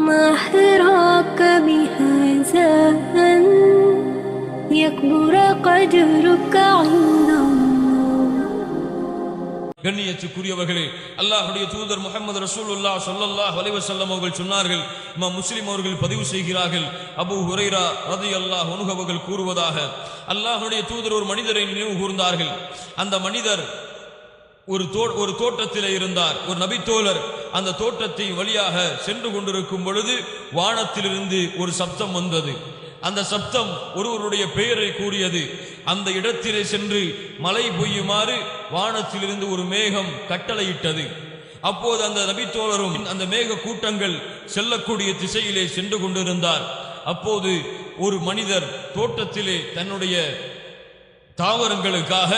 ما حراك بهذا أن يكبر قدرك عند الله. கண்ணியத்துக்குரியவர்களே, அல்லாஹ்வுடைய தூதர் முஹம்மது ரசூலுல்லாஹ் ஸல்லல்லாஹு அலைஹி வஸல்லம் அவர்கள் சொன்னார்கள், இமாம் முஸ்லிம் அவர்கள் பதிவு செய்கிறார்கள், அபூ ஹுரைரா ரலியல்லாஹு அன்ஹு அவர்கள் கூறுவதாக, அல்லாஹ்வுடைய தூதர் ஒரு மனிதரை நினைவு கூர்ந்தார்கள். அந்த மனிதர் ஒரு தோட்டத்திலே இருந்தார். ஒரு நபித்தோழர் அந்த தோட்டத்தின் வழியாக சென்று கொண்டிருக்கும் பொழுது வானத்திலிருந்து ஒரு சப்தம் வந்தது. அந்த சப்தம் ஒருவருடைய பெயரை கூறியது. அந்த இடத்திலே சென்று மழை பெய்யுமாறு வானத்திலிருந்து ஒரு மேகம் கட்டளையிட்டது. அப்போது அந்த நபித்தோழரும் அந்த மேக கூட்டங்கள் செல்லக்கூடிய திசையிலே சென்று கொண்டிருந்தார். அப்போது ஒரு மனிதர் தோட்டத்திலே தன்னுடைய தாவரங்களுக்காக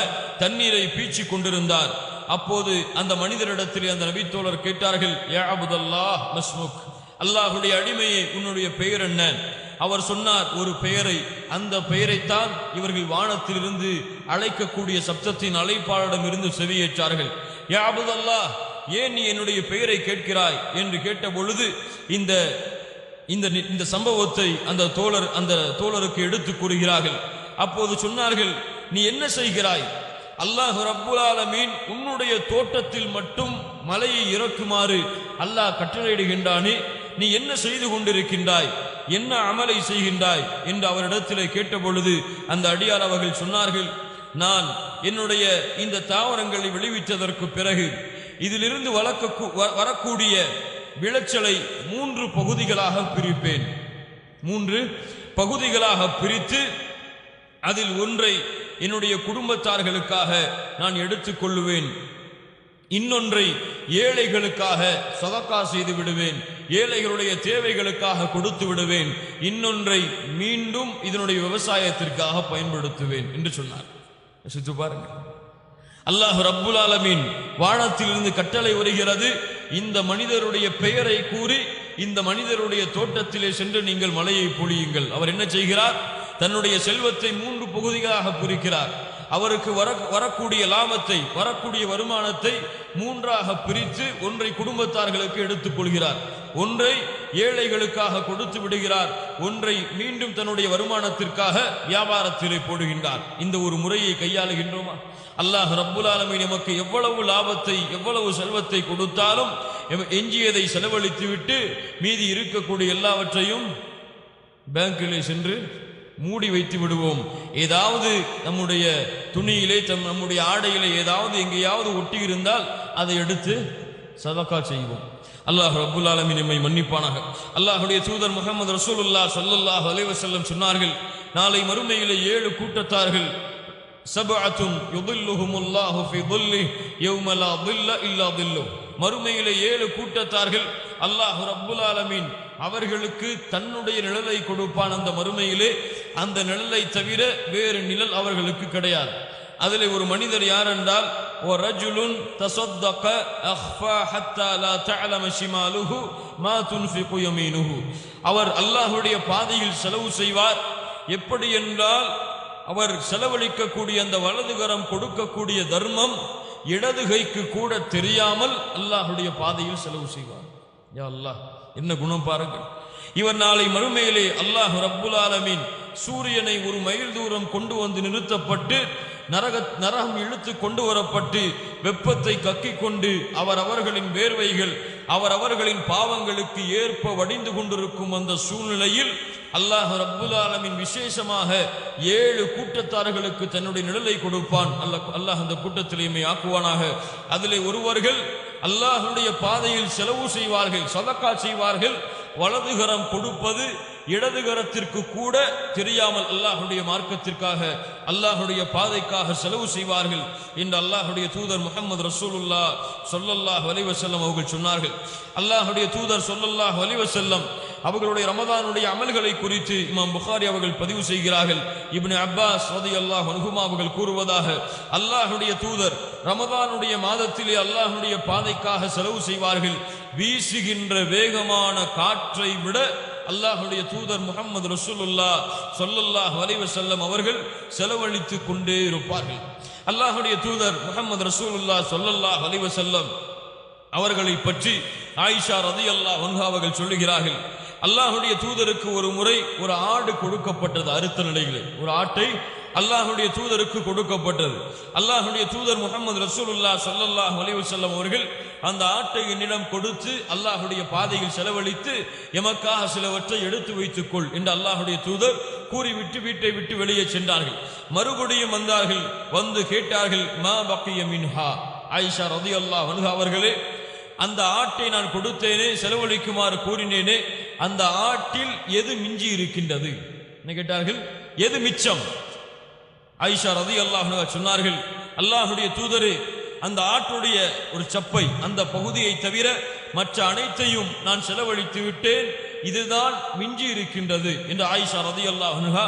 தண்ணீரை பீச்சி கொண்டிருந்தார். அப்போது அந்த மனிதரிடத்திலே அந்த நபித்தோழர் கேட்டார்கள், யா அப்துல்லாஹ் மஸ்முக், அல்லாஹ்வுடைய அடிமையே உன்னுடைய பெயர் என்ன? அவர் சொன்னார் ஒரு பெயரை. அந்த பெயரைத்தான் இவர்கள் வானத்திலிருந்து அழைக்கக்கூடிய சப்தத்தின் அழைப்பாளரிடம் இருந்து செவியேற்றார்கள். யா அப்துல்லாஹ், ஏன் நீ என்னுடைய பெயரை கேட்கிறாய் என்று கேட்ட பொழுது இந்த சம்பவத்தை அந்த தோழருக்கு எடுத்து கூறுகிறார்கள். அப்போது சொன்னார்கள், நீ என்ன செய்கிறாய்? அல்லாஹ் ரப்புல் ஆலமீன் உன்னுடைய தோட்டத்தில் மட்டும் மலையை இறக்குமாறு அல்லாஹ் கட்டளையிடுகின்றானே, நீ என்ன செய்து கொண்டிருக்கின்றாய், என்ன அமலை செய்கின்றாய் என்று அவரிடத்திலே கேட்ட பொழுது அந்த அடியார் அவர்கள் சொன்னார்கள், நான் என்னுடைய இந்த தாவரங்களை விளைவித்ததற்கு பிறகு இதிலிருந்து வரக்கூடிய விளைச்சலை 3 பகுதிகளாக பிரிப்பேன். 3 பகுதிகளாக பிரித்து அதில் ஒன்றை என்னுடைய குடும்பத்தார்களுக்காக நான் எடுத்துக் கொள்ளுவேன், இன்னொன்றை ஏழைகளுக்காக சதகா செய்து விடுவேன், ஏழைகளுடைய தேவைகளுக்காக கொடுத்து விடுவேன், இன்னொன்றை மீண்டும் இதனுடைய விவசாயத்திற்காக பயன்படுத்துவேன் என்று சொன்னார். சித்து பாருங்க, அல்லாஹ் ரப்புல் ஆலமீன் வானத்திலிருந்து கட்டளை வருகிறது, இந்த மனிதருடைய பெயரை கூறி இந்த மனிதருடைய தோட்டத்திலே சென்று நீங்கள் மலையை பொழியுங்கள். அவர் என்ன செய்கிறார்? தன்னுடைய செல்வத்தை 3 பகுதிகளாக பிரிக்கிறார். அவருக்கு வரக்கூடிய லாபத்தை, வரக்கூடிய வருமானத்தை 3ஆக பிரித்து ஒன்றை குடும்பத்தார்களுக்கு எடுத்துக் கொள்கிறார், ஒன்றை ஏழைகளுக்காக கொடுத்து விடுகிறார், ஒன்றை மீண்டும் தன்னுடைய வருமானத்திற்காக வியாபாரத்திலே போடுகின்றார். இந்த ஒரு முறையை கையாளுகின்றோமா? அல்லாஹ் ரப்புல் ஆலமீன் நமக்கு எவ்வளவு லாபத்தை, எவ்வளவு செல்வத்தை கொடுத்தாலும் எஞ்சியதை செலவழித்து விட்டு மீதி இருக்கக்கூடிய எல்லாவற்றையும் பேங்கிலே சென்று மூடி வைத்து விடுவோம். ஏதாவது நம்முடைய துணியிலே, நம்முடைய ஆடையிலே ஏதாவது எங்கேயாவது ஒட்டி இருந்தால் அதை எடுத்து சதகா செய்வோம். அல்லாஹ் ரப்புல் ஆலமீன் நம்மை மன்னிப்பானாக. அல்லாஹ்வுடைய தூதர் முஹம்மது ரசூலுல்லாஹ் ஸல்லல்லாஹு அலைஹி வஸல்லம் சொன்னார்கள், நாளை மறுமையிலே 7 கூட்டத்தார்கள், சபஅத்துன் யுதில்லுஹுமுல்லாஹு ஃபீ தில்லிஹி யௌம லா தில்ல இல்லா தில்லுஹு, மறுமையிலே 7 கூட்டத்தார்கள் அல்லாஹ் ரப்புல் ஆலமீன் அவர்களுக்கு தன்னுடைய நிழலை கொடுப்பான். அந்த மறுமையிலே அந்த நிழலை தவிர வேறு நிழல் அவர்களுக்கு கிடையாது. அதிலே ஒரு மனிதர் யார் என்றால், ரஜுலுன் தஸத்தக அஃபா ஹத்தா லா தஅலம ஷிமாலுஹு மா துன்ஃபிகு யமீனுஹு, அவர் அல்லாஹ்வுடைய பாதையில் செலவு செய்வார். எப்படி என்றால், அவர் செலவழிக்கக்கூடிய அந்த வலதுகரம் கொடுக்கக்கூடிய தர்மம் இடது கைக்கு கூட தெரியாமல் அல்லாஹ்வுடைய பாதையில் செலவு செய்வார். யா அல்லாஹ், என்ன குணம் பாருங்கள். இவர் நாளை மறுமையிலே அல்லாஹ் ரப்புல் ஆலமீன் சூரியனை 1 மைல் தூரம் கொண்டு வந்து நிறுத்தப்பட்டு நரகம் இழுத்து கொண்டு வரப்பட்டு வெப்பத்தை கக்கிக் கொண்டு அவர்களின் வேர்வைகள் அவர்களின் பாவங்களுக்கு ஏற்ப வடிந்து கொண்டிருக்கும் அந்த சூழ்நிலையில் அல்லாஹ் ரப்புல் ஆலமீன் விசேஷமாக 7 கூட்டத்தார்களுக்கு தன்னுடைய நிழலை கொடுப்பான். அல்லாஹ் அந்த கூட்டத்திலேயுமே ஆக்குவானாக. அதிலே ஒருவர்கள் அல்லாஹ்வுடைய பாதையில் செலவு செய்வார்கள், சதகா செய்வார்கள். வலதுகரம் கொடுப்பது இடதுகரத்திற்கு கூட தெரியாமல் அல்லாஹ்வுடைய மார்க்கத்திற்காக, அல்லாஹ்வுடைய பாதைக்காக செலவு செய்வார்கள் என்று அல்லாஹ்வுடைய தூதர் முஹம்மது ரசூலுல்லாஹ் ஸல்லல்லாஹு அலைஹி வஸல்லம் அவர்கள் சொன்னார்கள். அல்லாஹ்வுடைய தூதர் ஸல்லல்லாஹு அலைஹி வஸல்லம் அவர்களுடைய ரமதானுடைய அமல்களை குறித்து இமாம் புகாரி அவர்கள் பதிவு செய்கிறார்கள். இப்னு அப்பாஸ் ரலியல்லாஹு அன்ஹுமா அவர்கள் கூறுவதாக, அல்லாஹ்வுடைய தூதர் ரமதானுடைய மாதத்திலே அல்லாஹ்வுடைய பாதைக்காக செலவு செய்வார்கள். வீசுகின்ற வேகமான காற்றை விட அல்லாஹ்வுடைய தூதர் முஹம்மது ரசூலுல்லாஹ் ஸல்லல்லாஹு அலைஹி வஸல்லம் அவர்கள் செலவழித்து கொண்டே இருப்பார்கள். அல்லாஹ்வுடைய தூதர் முஹம்மது ரசூலுல்லாஹ் ஸல்லல்லாஹு அலைஹி வஸல்லம் அவர்களை பற்றி ஆயிஷா ரலியல்லாஹு அன்ஹா அவர்கள் சொல்லுகிறார்கள், அல்லாஹ்வுடைய தூதருக்கு ஒரு முறை ஒரு ஆடு கொடுக்கப்பட்டது. அறுத்த நிலையிலே ஒரு ஆட்டை அல்லாஹ்வுடைய தூதருக்கு கொடுக்கப்பட்டது. அல்லாஹ்வுடைய தூதர் முஹம்மது ரசூலுல்லாஹ் ஸல்லல்லாஹு அலைஹி வஸல்லம் அவர்கள் அந்த ஆட்டை என்னிடம் கொடுத்து அல்லாஹ்வுடைய பாதையில் செலவழித்து எமக்காக சிலவற்றை எடுத்து வைத்துக்கொள் என்று அல்லாஹ்வுடைய தூதர் கூறிவிட்டு வீட்டை விட்டு வெளியே சென்றார்கள். மறுபடியும் வந்தார்கள், வந்து கேட்டார்கள், மா பக்கிய மின்ஹா. ஆயிஷா ரலியல்லாஹு அன்ஹா அவர்களே, அந்த ஆட்டை நான் கொடுத்தேனே, செலவழிக்குமாறு கூறினேனே, அந்த ஆட்டில் எது மிஞ்சி இருக்கின்றது என்ன கேட்டார்கள். எது மிச்சம்? ஆயிஷா ரலியல்லாஹு அன்ஹா சொன்னார்கள், அல்லாஹ்வுடைய தூதரே, அந்த ஆட்டுடைய ஒரு சப்பை, அந்த பகுதியை தவிர மற்ற அனைத்தையும் நான் செலவழித்து விட்டேன், இதுதான் மிஞ்சி இருக்கின்றது என்று ஆயிஷா ரலியல்லாஹு அன்ஹா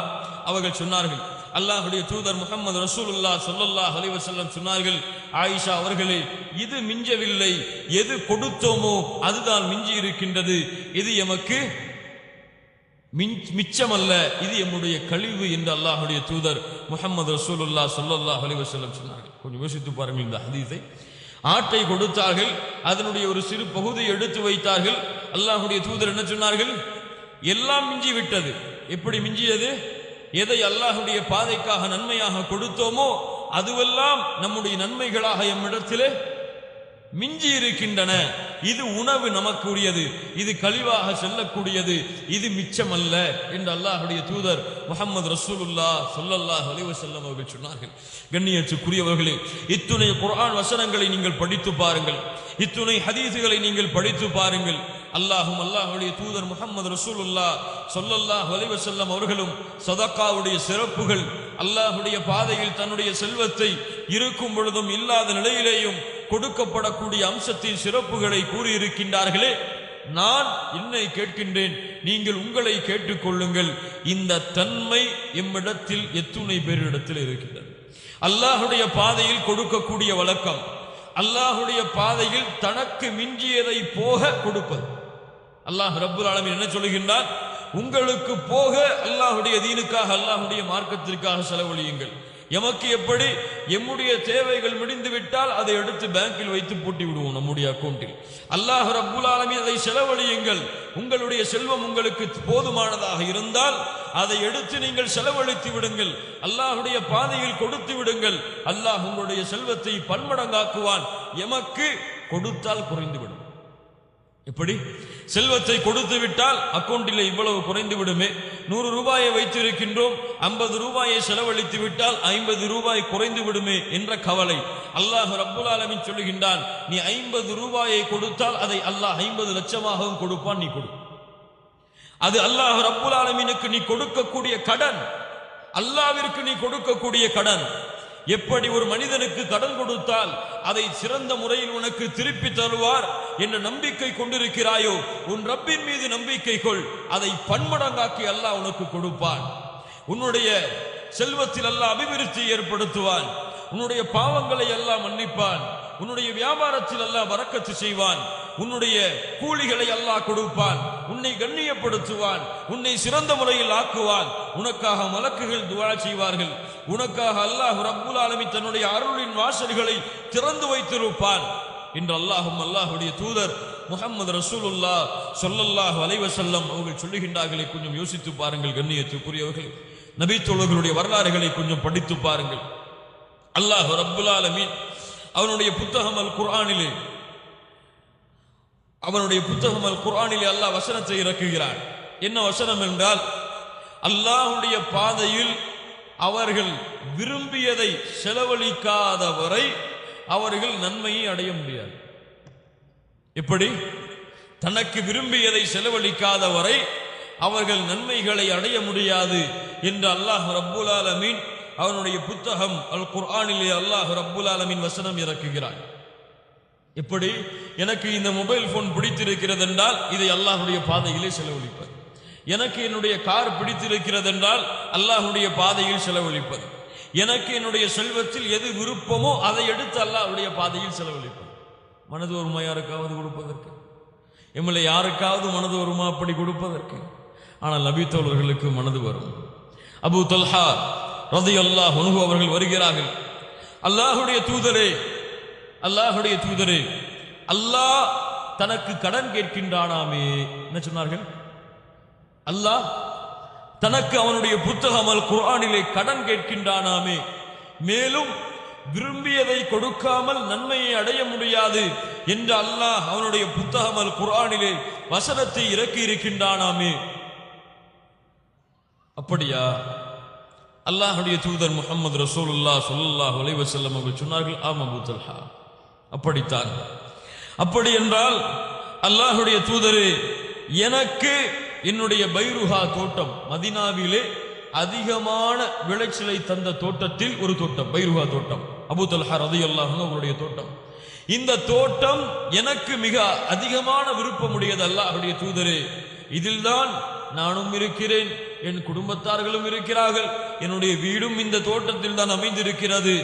அவர்கள் சொன்னார்கள். அல்லாஹ்வுடைய தூதர் முஹம்மது ரசூலுல்லாஹ் ஸல்லல்லாஹு அலைஹி வஸல்லம் சொன்னார்கள், ஆயிஷா அவர்களே, இது மிஞ்சவில்லை, எது கொடுத்தோமோ அதுதான் மிஞ்சி இருக்கின்றது, இது எமக்கு மிச்சமல்ல, இது எம்முடைய கழிவு என்று அல்லாஹ்வுடைய தூதர் முஹம்மது ரசூலுல்லாஹ் ஸல்லல்லாஹு அலைஹி வஸல்லம் சொன்னார்கள். கொஞ்சம் யோசித்து பாருங்கள் இந்த ஹதீஸை. ஆட்டை கொடுத்தார்கள், அதனுடைய ஒரு சிறு பகுதியை எடுத்து வைத்தார்கள். அல்லாஹ்வுடைய தூதர் என்ன சொன்னார்கள்? எல்லாம் மிஞ்சி விட்டது. எப்படி மிஞ்சியது? எதை அல்லாஹ்வுடைய பாதைக்காக நன்மையாக கொடுத்தோமோ அதுவெல்லாம் நம்முடைய நன்மைகளாக எம்மிடத்திலே மிஞ்சி இருக்கின்றன. இது உணவு நமக்குரியது, இது கழிவாக செல்லக்கூடியது, இது மிச்சமல்ல என்று அல்லாஹ்வுடைய தூதர் முஹம்மது ரசூலுல்லாஹ் ஸல்லல்லாஹு அலைஹி வஸல்லம் அவர்கள் சொன்னார்கள். கண்ணியத்துக்குரியவர்களே, இத்துணை குர்ஆன் வசனங்களை நீங்கள் படித்து பாருங்கள், இத்துணை ஹதீஸுகளை நீங்கள் படித்து பாருங்கள். அல்லாஹ்வுடைய தூதர் முஹம்மது ரசூலுல்லாஹ் ஸல்லல்லாஹு அலைஹி வஸல்லம் அவர்களும் சதகாவுடைய சிறப்புகள், அல்லாஹ்வுடைய பாதையில் தன்னுடைய செல்வத்தை இருக்கும் பொழுதும் இல்லாத நிலையிலேயும் கொடுக்கப்படக்கூடிய அம்சத்தின் சிறப்புகளை கூறியிருக்கின்றார்களே. நான் என்னை கேட்கின்றேன், நீங்கள் உங்களை கேட்டுக்கொள்ளுங்கள். இந்த தன்மை எம்மிடத்தில் எத்துணை பேரிடத்தில் இருக்கின்றது? அல்லாஹ்வுடைய பாதையில் கொடுக்கக்கூடிய வழக்கம், அல்லாஹ்வுடைய பாதையில் தனக்கு மிஞ்சியதை போக கொடுப்பது. அல்லாஹ் ரப்புல் ஆலமீன் என்ன சொல்லுகின்றார்? உங்களுக்கு போக அல்லாஹ்வுடைய தீனுக்காக, அல்லாஹ்வுடைய மார்க்கத்திற்காக செலவழியுங்கள். எமக்கு எப்படி எம்முடைய தேவைகள் முடிந்து விட்டால் அதை எடுத்து பேங்கில் வைத்து பூட்டி விடுவோம் நம்முடைய அக்கௌண்டில். அல்லாஹ் ரப்புல் ஆலமீன் அதை செலவழியுங்கள். உங்களுடைய செல்வம் உங்களுக்கு போதுமானதாக இருந்தால் அதை எடுத்து நீங்கள் செலவழித்து விடுங்கள், அல்லாஹ்வுடைய பாதையில் கொடுத்து விடுங்கள். அல்லாஹ் உங்களுடைய செல்வத்தை பன்மடங்காக்குவான். எமக்கு கொடுத்தால் குறைந்துவிடும். எப்படி? செல்வத்தை கொடுத்து விட்டால் அக்கௌண்டில் இவ்வளவு குறைந்து விடுமே, 100 ரூபாயை வைத்திருக்கின்றோம், 50 ரூபாயை செலவழித்து விட்டால் 50 ரூபாய் குறைந்து விடுமே என்ற கவலை. அல்லாஹ் ரப்புல் ஆலமீன் சொல்லுகின்றான், நீ 50 ரூபாயை கொடுத்தால் அதை அல்லாஹ் 50 லட்சமாகவும் கொடுப்பான், நீ கொடு. அது அல்லாஹ் ரப்புல் ஆலமீனுக்கு நீ கொடுக்கக்கூடிய கடன், அல்லாஹ்விற்கு நீ கொடுக்கக்கூடிய கடன். எப்படி ஒரு மனிதனுக்கு கடன் கொடுத்தால் அதை சிறந்த முறையில் உனக்கு திருப்பி தருவார் என்ற நம்பிக்கை கொண்டிருக்கிறாயோ, உன் ரப்பின் மீது நம்பிக்கை கொள், அதை பன்மடங்காக்கி அல்லாஹ் உனக்கு கொடுப்பான். உன்னுடைய செல்வத்தில் அல்லாஹ் அபிவிருத்தி ஏற்படுத்துவான், உன்னுடைய பாவங்களை அல்லாஹ் மன்னிப்பான், உன்னுடைய வியாபாரத்தில் அல்லாஹ் பரக்கத்து செய்வான், உன்னுடைய கூலிகளை அல்லாஹ் கொடுப்பான், உன்னை கண்ணியப்படுத்துவான், உன்னை சிறந்த முறையில் ஆக்குவான். உனக்காக மலக்குகள் துஆ செய்வார்கள், உனக்காக அல்லாஹ் ரப்புல் ஆலமீன் தன்னுடைய அருளின் வாசல்களை திறந்து வைத்திருப்பான் என்று அல்லாஹ்வுடைய தூதர் முஹம்மது ரசூலுல்லாஹ் ஸல்லல்லாஹு அலைஹி வஸல்லம் அவர்கள் சொல்லுகின்றார்களே. கொஞ்சம் யோசித்து பாருங்கள் கண்ணியத்துக்குரியவர்களே, நபி தோழர்களுடைய வரலாறுகளை கொஞ்சம் படித்து பாருங்கள். அல்லாஹ் ரப்புல் ஆலமீன் அவனுடைய புத்தகம் அல் குர்ஆனிலே அல்லாஹ் வசனத்தை இறக்குகிறான். என்ன வசனம் என்றால், அல்லாஹ்வுடைய பாதையில் அவர்கள் விரும்பியதை செலவழிக்காத வரை அவர்கள் நன்மையை அடைய முடியாது. எப்படி? தனக்கு விரும்பியதை செலவழிக்காத வரை அவர்கள் நன்மைகளை அடைய முடியாது என்று அல்லாஹ் ரப்புல் ஆலமீன் அவனுடைய புத்தகம் அல் குர்ஆனிலே அல்லாஹ் ரப்புல் ஆலமீன் வசனம் இறக்குகிறான். எப்படி? எனக்கு இந்த மொபைல் போன் பிடித்திருக்கிறது என்றால் இதை அல்லாஹ்வுடைய பாதையிலே செலவழிப்பது, எனக்கு என்னுடைய கார் பிடித்திருக்கிறது என்றால் அல்லாஹ்வுடைய பாதையில் செலவழிப்பது, எனக்கு என்னுடைய செல்வத்தில் எது விருப்பமோ அதை எடுத்து அல்லாஹ்வுடைய பாதையில் செலவழிப்பது. மனது வருமா யாருக்காவது கொடுப்பதற்கு? எம்மில் யாருக்காவது மனது வருமா அப்படி கொடுப்பதற்கு? ஆனால் நபி தோழர்களுக்கு மனது வரும். அபூ தல்ஹா ரலியல்லாஹு அன்ஹு அவர்கள் வருகிறார்கள், அல்லாஹ்வுடைய தூதரே அல்லாஹ் தனக்கு கடன் கேட்கின்றானாமே. என்ன சொன்னார்கள்? அல்லாஹ் தனக்கு அவனுடைய புத்தகம் அல் குர்ஆனிலே கடன் கேட்கின்றானாமே, மேலும் விரும்பியதை கொடுக்காமல் நன்மையை அடைய முடியாது என்று அல்லாஹ் அவனுடைய புத்தகம் அல் குர்ஆனிலே வசனத்தை இறக்கி இருக்கின்றானாமே. அப்படியா? அல்லாஹ்வுடைய தூதர் முஹம்மது ரசூலுல்லாஹ் ஸல்லல்லாஹு அலைஹி வஸல்லம் அவர்கள் சொன்னார்கள், ஆம் அபூ தல்ஹா, அப்படித்தான். அப்படி என்றால் அல்லாஹ்வுடைய தூதரே, எனக்கு என்னுடைய பைருஹா தோட்டம், மதீனாவிலே அதிகமான விளைச்சலை தந்த தோட்டத்தில் ஒரு தோட்டம், பைருஹா தோட்டம், அபூ தல்ஹா ரலியல்லாஹு அன்ஹு அவருடைய தோட்டம். இந்த தோட்டம் எனக்கு மிக அதிகமான விருப்பமுடையது அல்லாஹ்வுடைய தூதரே. இதில்தான் நானும் இருக்கிறேன், என் குடும்பத்தார்களும் இருக்கிறார்கள், என்னுடைய வீடும் இந்த தோட்டத்தில் தான் அமைந்திருக்கிறது.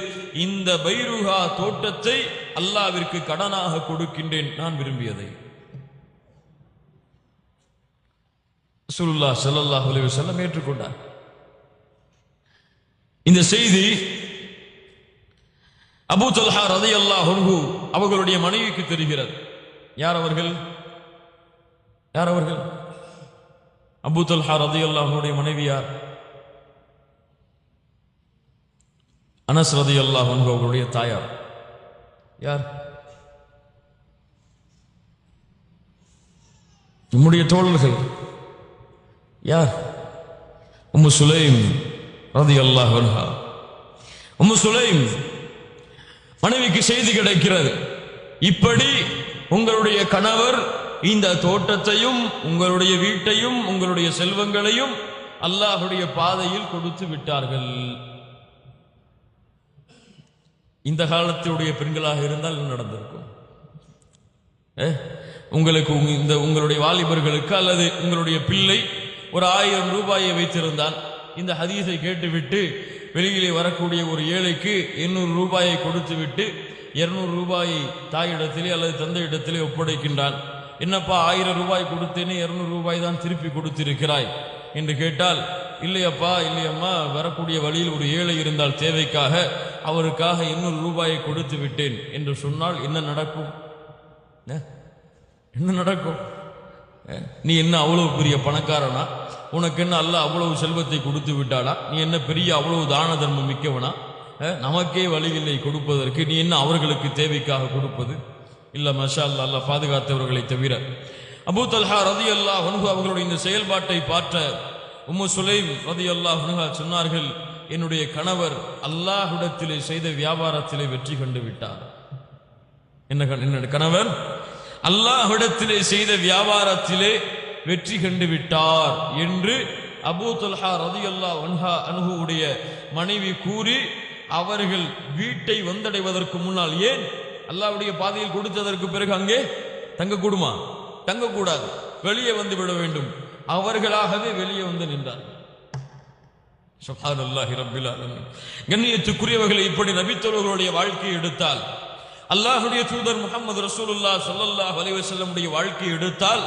இந்த பைருஹா தோட்டத்தை அல்லாஹ்விற்கு கடனாக கொடுக்கின்றேன், நான் விரும்பியதை. ரசூலுல்லாஹ் ஸல்லல்லாஹு அலைஹி வஸல்லம் ஏற்றுக்கொண்டார். இந்த செய்தி அபூ தல்ஹா ரலியல்லாஹு அன்ஹு அவர்களுடைய மனைவிக்கு தெரிகிறது. யார் அவர்கள்? யார் அவர்கள்? அபூ தல்ஹா ரலியல்லாஹு அன்ஹுடைய மனைவி யார்? அனஸ் ரலியல்லாஹு அன்ஹு அவர்களுடைய தாயார். யார்? நம்முடைய தோழர்கள். யார்? உம்மு சுலைம் ரலியல்லாஹு அன்ஹா. உம்மு சுலைம் மனைவிக்கு செய்தி கிடைக்கிறது, இப்படி உங்களுடைய கணவர் இந்த தோட்டத்தையும் உங்களுடைய வீட்டையும் உங்களுடைய செல்வங்களையும் அல்லாஹ்வுடைய பாதையில் கொடுத்து விட்டார்கள். இந்த காலத்தினுடைய பெண்களாக இருந்தால் என்ன நடந்திருக்கும்? உங்களுக்கு உங்களுடைய வாலிபர்களுக்கு அல்லது உங்களுடைய பிள்ளை ஒரு 1000 ரூபாயை வைத்திருந்தான். இந்த ஹதீஸை கேட்டுவிட்டு வெளியிலே வரக்கூடிய ஒரு ஏழைக்கு 800 ரூபாயை கொடுத்து விட்டு 200 ரூபாயை தாயிடத்திலே அல்லது தந்தையிடத்திலே ஒப்படைக்கின்றான். என்னப்பா 1000 ரூபாய் கொடுத்தேனே 200 ரூபாய் தான் திருப்பி கொடுத்திருக்கிறாய் என்று கேட்டால், இல்லையப்பா இல்லையம்மா, வரக்கூடிய வழியில் ஒரு ஏழை இருந்தால் தேவைக்காக அவருக்காக 800 ரூபாயை கொடுத்து விட்டேன் என்று சொன்னால் என்ன நடக்கும்? என்ன நடக்கும்? நீ என்ன அவ்வளவு பெரிய பணக்காரனா? உனக்கு என்ன அல்லாஹ் அவ்வளவு செல்வத்தை கொடுத்து விட்டாளா? நீ என்ன பெரிய அவ்வளவு தான தர்மம் மிக்கவனா? நமக்கே வழியில்லை கொடுப்பதற்கு, நீ என்ன அவர்களுக்கு தேவைக்காக கொடுப்பது? இல்ல, மாஷா அல்லாஹ், அல்லாஹ் பாதுகாத்தவர்களை தவிர. அபூ தல்ஹா ரலியல்லாஹு அன்ஹு அவர்களுடைய இந்த செயல்பாட்டை பார்த்த உம்மு சுலைம் ரலியல்லாஹு அன்ஹா சொன்னார்கள், என்னுடைய கணவர் அல்லாஹ்விடத்திலே செய்த வியாபாரத்திலே வெற்றி கண்டு விட்டார். என்ன கணவர் அல்லாஹ்விடத்திலே செய்த வியாபாரத்திலே வெற்றி கண்டு விட்டார் என்று அபூ தல்ஹா ரலியல்லாஹு அன்ஹுவுடைய மனைவி கூறி அவர்கள் வீட்டை வந்தடைவதற்கு முன்னால், ஏன் அல்லாஹ்வுடைய பாதையில் கொடுத்ததற்கு பிறகு அங்கே தங்கக்கூடுமா? தங்கக்கூடாது, வெளியே வந்து விட வேண்டும். அவர்களாகவே வெளியே வந்து நின்றார். சுப்ஹானல்லாஹி ரப்பில் ஆலமீன். கண்ணியத்துக்குரியவர்களை, இப்படி நபித்தோழர்களுடைய வாழ்க்கையை எடுத்தால், அல்லாஹ்வுடைய தூதர் முஹம்மது ரசூலுல்லாஹ் ஸல்லல்லாஹு அலைஹி வஸல்லம் உடைய வாழ்க்கையை எடுத்தால்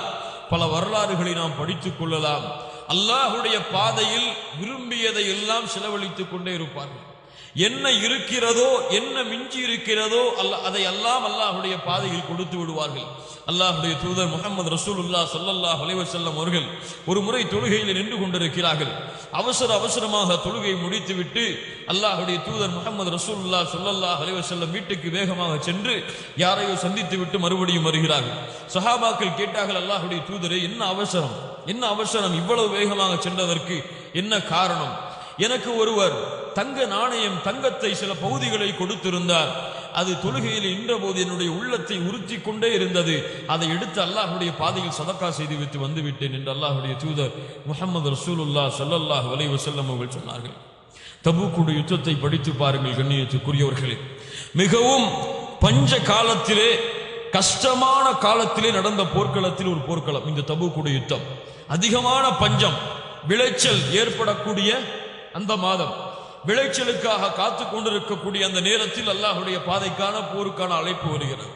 பல வரலாறுகளை நாம் படித்துக் கொள்ளலாம். அல்லாஹ்வுடைய பாதையில் விரும்பியதை எல்லாம் செலவழித்துக் கொண்டே இருப்பார்கள். என்ன இருக்கிறதோ, என்ன மிஞ்சி இருக்கிறதோ அதை எல்லாம் அல்லாஹ்வுடைய பாதையில் கொடுத்து விடுவார்கள். அல்லாஹ்வுடைய தூதர் முஹம்மது ரசூலுல்லாஹ் ஸல்லல்லாஹு அலைஹி வஸல்லம் அவர்கள் ஒரு முறை தொழுகையில் நின்று கொண்டிருக்கிறார்கள். அவசரமாக தொழுகை முடித்துவிட்டு அல்லாஹ்வுடைய தூதர் முஹம்மது ரசூலுல்லாஹ் ஸல்லல்லாஹு அலைஹி வஸல்லம் வீட்டுக்கு வேகமாக சென்று யாரையோ சந்தித்து விட்டு மறுபடியும் வருகிறார்கள். சஹாபாக்கள் கேட்டார்கள், அல்லாஹ்வுடைய தூதரே, என்ன அவசரம், இவ்வளவு வேகமாக சென்றதற்கு என்ன காரணம்? எனக்கு ஒருவர் தங்க நாணயம், தங்கத்தை சில பகுதிகளை கொடுத்திருந்தார். அது தொழுகையில் நின்றபோது என்னுடைய உள்ளத்தை உறுத்தி கொண்டே இருந்தது. அதை எடுத்து அல்லாஹ்வுடைய பாதையில் சதக்கா செய்து விட்டு வந்து விட்டேன் என்று அல்லாஹ்வுடைய தூதர் முஹம்மது ரசூலுல்லாஹ் ஸல்லல்லாஹு அலைஹி வஸல்லம் அவர்கள் சொன்னார்கள். தபூக்குடைய யுத்தத்தை படித்து பாருங்கள் கண்ணியத்துக்குரியவர்களே. மிகவும் பஞ்ச காலத்திலே, கஷ்டமான காலத்திலே நடந்த போர்க்களத்தில் ஒரு போர்க்களம் இந்த தபூக்குடைய யுத்தம். அதிகமான பஞ்சம், விளைச்சல் ஏற்படக்கூடிய அந்த மாதம், விளைச்சலுக்காக காத்து கொண்டிருக்கக்கூடிய அந்த நேரத்தில் அல்லாஹ்வுடைய பாதைக்கான போருக்கான அழைப்பு வருகிறது.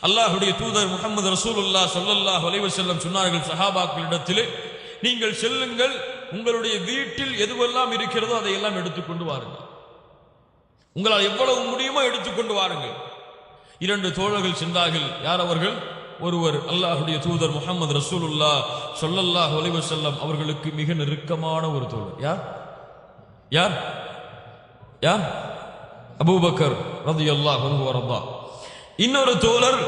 அல்லாஹ்வுடைய தூதர் முஹம்மது ரசூலுல்லாஹ் ஸல்லல்லாஹு அலைஹி வஸல்லம் சொன்னார்கள் சஹாபாக்களிடத்திலே, நீங்கள் செல்லுங்கள், உங்களுடைய வீட்டில் எதுவெல்லாம் இருக்கிறதோ அதையெல்லாம் எடுத்துக்கொண்டு வாருங்கள். உங்களால் எவ்வளவு முடியுமோ எடுத்துக்கொண்டு வாருங்கள். 2 தோழர்கள் சென்றார்கள். யார் அவர்கள்? ஒருவர் அல்லாஹ்வுடைய தூதர் முஹம்மது ரசூலுல்லாஹ் ஸல்லல்லாஹு அலைஹி வஸல்லம் அவர்களுக்கு மிக நெருக்கமான ஒரு தோழர். யார் யார் யார்? அபூபக்கர் ரலியல்லாஹு அன்ஹு வர்தா. இன்னொரு தோழர்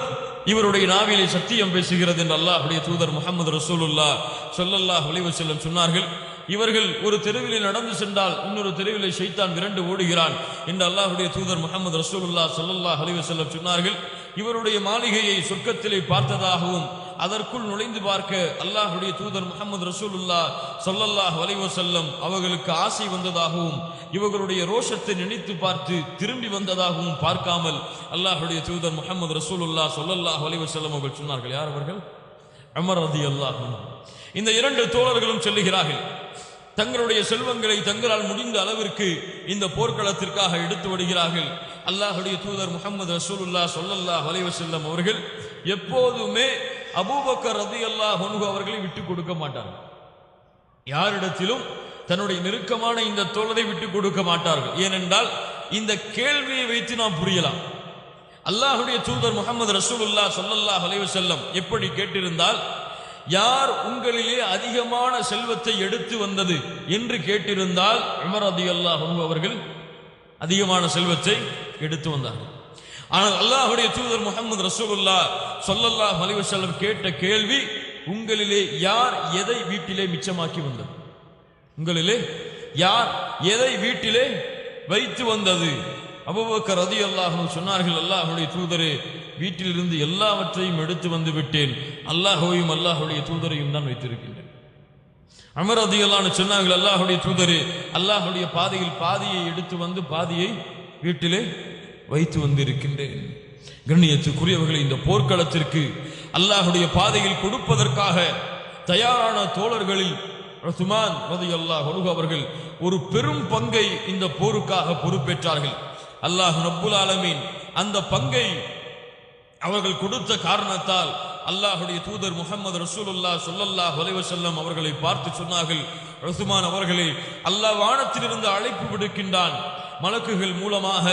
இவருடைய நாவிலே சத்தியம் பேசுகிறது என்று அல்லாஹ்வுடைய தூதர் முஹம்மது ரசூலுல்லாஹ் ஸல்லல்லாஹு அலைஹி வஸல்லம் சொன்னார்கள். இவர்கள் ஒரு தெருவிலே நடந்து சென்றால் இன்னொரு தெருவிலே ஷைத்தான் விரண்டு ஓடுகிறான் என்று அல்லாஹ்வுடைய தூதர் முஹம்மது ரசூலுல்லாஹ் ஸல்லல்லாஹு அலைஹி வஸல்லம் சொன்னார்கள். இவருடைய மாளிகையை சொர்க்கத்திலே பார்த்ததாகவும் அதற்குள் நுழைந்து பார்க்க அல்லாஹ்வுடைய தூதர் முஹம்மது ரசூலுல்லாஹ் ஸல்லல்லாஹு அலைஹி வஸல்லம் அவர்களுக்கு ஆசை வந்ததாகவும் இவர்களுடைய ரோஷத்தை நினைத்து பார்த்து திரும்பி வந்ததாகவும் பார்க்காமல் அல்லாஹ்வுடைய தூதர் முஹம்மது ரசூலுல்லாஹ் ஸல்லல்லாஹு அலைஹி வஸல்லம் அவர்கள் சொன்னார்கள். யார் அவர்கள்? உமர் ரலியல்லாஹு அன்ஹு. இந்த 2 தோழர்களும் சொல்லுகிறார்கள், தங்களுடைய செல்வங்களை தங்களால் முடிந்த அளவிற்கு இந்த போர்க்களத்திற்காக எடுத்து வருகிறார்கள். அல்லாஹ்வுடைய தூதர் முஹம்மது ரசூலுல்லாஹ் ஸல்லல்லாஹு அலைஹி வஸல்லம் அவர்கள் எப்போதுமே அபூபக்கர் ரலியல்லாஹு அன்ஹு அவர்களை விட்டுக் கொடுக்க மாட்டார்கள். யாரிடத்திலும் தன்னுடைய நெருக்கமான இந்த தோழரை விட்டுக் கொடுக்க மாட்டார்கள். ஏனென்றால் இந்த கேள்வியை வைத்து நாம் புரியலாம். அல்லாஹ்வுடைய தூதர் முஹம்மது ரசூலுல்லாஹ் ஸல்லல்லாஹு அலைஹி வஸல்லம் எப்படி கேட்டிருந்தால், யார் உங்களிலே அதிகமான செல்வத்தை எடுத்து வந்தது என்று கேட்டிருந்தால் உமர் ரலியல்லாஹு அன்ஹு அவர்கள் அதிகமான செல்வத்தை எடுத்து வந்தார்கள். ஆனால் அல்லாஹ்வுடைய தூதர் முஹம்மது ரசூலுல்லாஹ் ஸல்லல்லாஹு அலைஹி வஸல்லம் கேட்ட கேள்வி, உங்களிலே யார் எதை வீட்டிலே மிச்சமாக்கி வந்தது? உங்களிலே யார் எதை வீட்டிலே வைத்து வந்தது? அபூபக்கர் ரலியல்லாஹு அன்ஹு சொன்னார்கள், அல்லாஹ்வுடைய தூதரே, வீட்டிலிருந்து எல்லாவற்றையும் எடுத்து வந்து விட்டேன். அல்லாஹ்வையும் அல்லாஹ்வுடைய தூதரையும் தான் வைத்திருக்கின்றேன். உமர் ரலியல்லாஹு அன்ஹு சொன்னார்கள், அல்லாஹ்வுடைய தூதரே, அல்லாஹ்வுடைய பாதையில் பாதியை எடுத்து வந்து பாதியை வீட்டிலே வைத்து வந்திருக்கின்றேன். கண்ணியத்துக்குரியவர்களை, இந்த போர்க்களத்திற்கு அல்லாஹ்வுடைய பாதையில் கொடுப்பதற்காக தயாரான தோழர்களில் உஸ்மான் ரலியல்லாஹு அன்ஹு அவர்கள் ஒரு பெரும் பங்கை இந்த போருக்காக பொறுப்பேற்றார்கள். அல்லாஹ் ரப்புல் ஆலமீன் அந்த பங்கை அவர்கள் கொடுத்த காரணத்தால் அல்லாஹ்வுடைய தூதர் முஹம்மது ரசூலுல்லாஹ் ஸல்லல்லாஹு அலைஹி வஸல்லம் அவர்களை பார்த்து சொன்னார்கள், உஸ்மான் அவர்களே, அல்லாஹ் வானத்திலிருந்து அழைப்பு விடுக்கின்றான். மலக்குகள் மூலமாக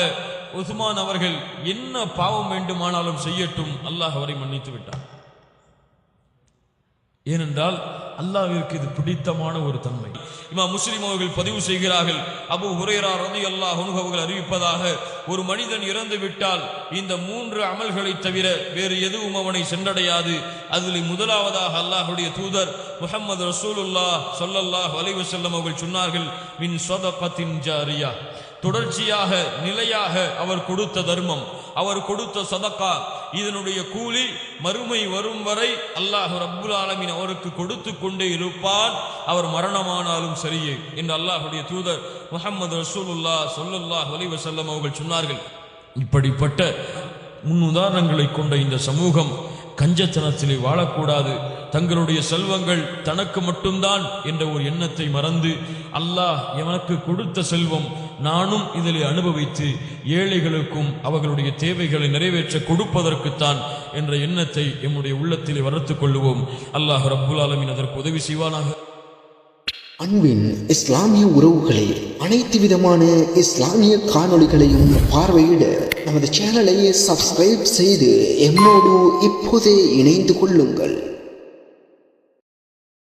உஸ்மான் அவர்கள் என்ன பாவம் வேண்டுமானாலும் செய்யட்டும், அல்லாஹ் அவரை மன்னித்து விட்டார். ஏனென்றால் அல்லாஹ்விற்கு இது பிடித்தமான ஒரு தன்மை. இமாம் முஸ்லிம் அவர்கள் பதிவு செய்கிறார்கள், அபூ ஹுரைரா ரலியல்லாஹு அன்ஹு அவர்கள் அறிவிப்பதாக, ஒரு மனிதன் இறந்து விட்டால் இந்த 3 அமல்களை தவிர வேறு எதுவும் அவனை சென்றடையாது. அதில் முதலாவதாக அல்லாஹ்வுடைய தூதர் முஹம்மது ரசூலுல்லாஹ் ஸல்லல்லாஹு அலைஹி வஸல்லம் அவர்கள் சொன்னார்கள், மின் ஸதகத்தின் ஜாரியா, தொடர்ச்சியாக நிலையாக அவர் கொடுத்த தர்மம், அவர் கொடுத்த சதகா, இதனுடைய கூலி மறுமை வரும் வரை அல்லாஹ் ரப்புல் ஆலமீன் அவருக்கு கொடுத்து கொண்டே இருப்பான், அவர் மரணமானாலும் சரியே என்று அல்லாஹ்வுடைய தூதர் முஹம்மது ரசூலுல்லாஹ் ஸல்லல்லாஹு அலைஹி வஸல்லம் அவர்கள் சொன்னார்கள். இப்படிப்பட்ட முன்னுதாரணங்களை கொண்ட இந்த சமூகம் கஞ்சத்தனத்திலே வாழக்கூடாது. தங்களுடைய செல்வங்கள் தனக்கு மட்டும்தான் என்ற ஒரு எண்ணத்தை மறந்து, அல்லாஹ் எனக்கு கொடுத்த செல்வம் நானும் இதிலே அனுபவித்து ஏழைகளுக்கும் அவர்களுடைய தேவைகளை நிறைவேற்ற கொடுப்பதற்குத்தான் என்ற எண்ணத்தை எம்முடைய உள்ளத்திலே வளர்த்துக் கொள்ளுவோம். அல்லாஹ் ரப்புல் ஆலமீன் அதற்கு உதவி செய்வானாக. அன்பின் இஸ்லாமிய உறவுகளை, அனைத்து விதமான இஸ்லாமிய காணொளிகளையும் பார்வையிட நமது சேனலை சப்ஸ்கிரைப் செய்து எம்மோடு இப்போதே இணைந்து கொள்ளுங்கள்.